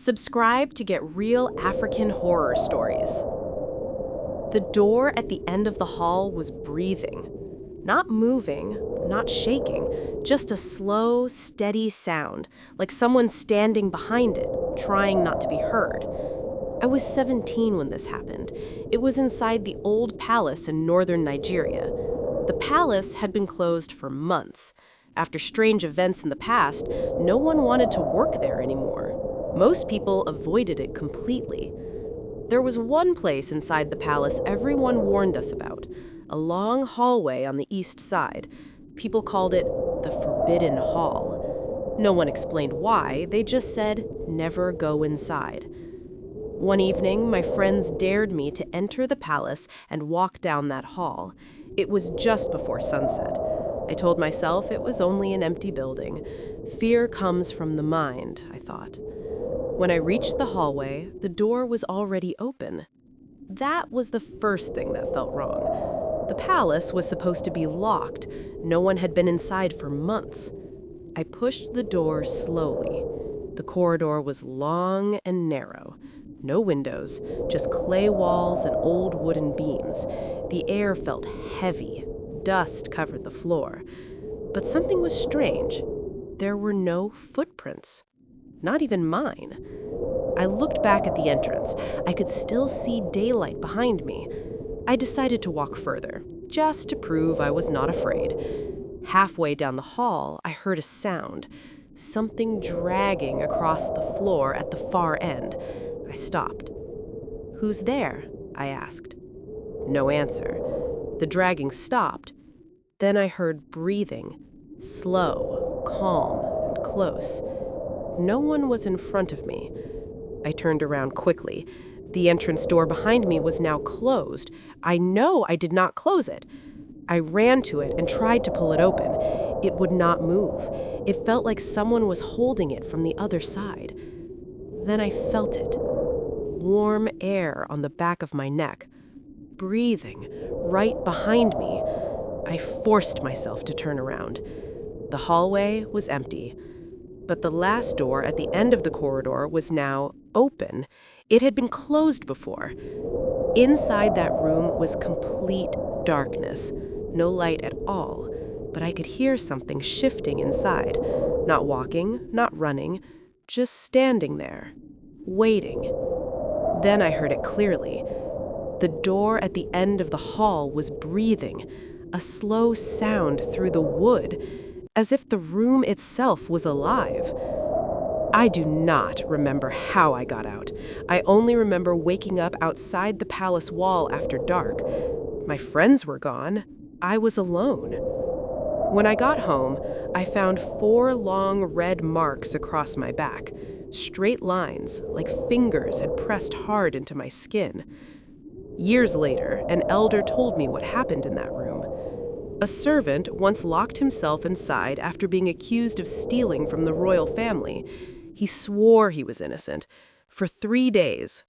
Subscribe to get real African horror stories. The door at the end of the hall was breathing. Not moving, not shaking, just a slow, steady sound, like someone standing behind it, trying not to be heard. I was 17 when this happened. It was inside the old palace in northern Nigeria. The palace had been closed for months. After strange events in the past, no one wanted to work there anymore. Most people avoided it completely. There was one place inside the palace everyone warned us about, a long hallway on the east side. People called it the Forbidden Hall. No one explained why, they just said, never go inside. One evening, my friends dared me to enter the palace and walk down that hall. It was just before sunset. I told myself it was only an empty building. Fear comes from the mind, I thought. When I reached the hallway, the door was already open. That was the first thing that felt wrong. The palace was supposed to be locked. No one had been inside for months. I pushed the door slowly. The corridor was long and narrow. No windows, just clay walls and old wooden beams. The air felt heavy. Dust covered the floor. But something was strange. There were no footprints. Not even mine. I looked back at the entrance. I could still see daylight behind me. I decided to walk further, just to prove I was not afraid. Halfway down the hall, I heard a sound. Something dragging across the floor at the far end. I stopped. "Who's there?" I asked. No answer. The dragging stopped. Then I heard breathing, slow, calm, and close. No one was in front of me. I turned around quickly. The entrance door behind me was now closed. I know I did not close it. I ran to it and tried to pull it open. It would not move. It felt like someone was holding it from the other side. Then I felt it. Warm air on the back of my neck. Breathing right behind me. I forced myself to turn around. The hallway was empty. But the last door at the end of the corridor was now open. It had been closed before. Inside that room was complete darkness, no light at all, but I could hear something shifting inside, not walking, not running, just standing there, waiting. Then I heard it clearly. The door at the end of the hall was breathing, a slow sound through the wood, as if the room itself was alive. I do not remember how I got out. I only remember waking up outside the palace wall after dark. My friends were gone. I was alone. When I got home, I found 4 long red marks across my back, straight lines, like fingers had pressed hard into my skin. Years later, an elder told me what happened in that room. A servant once locked himself inside after being accused of stealing from the royal family. He swore he was innocent. For 3 days,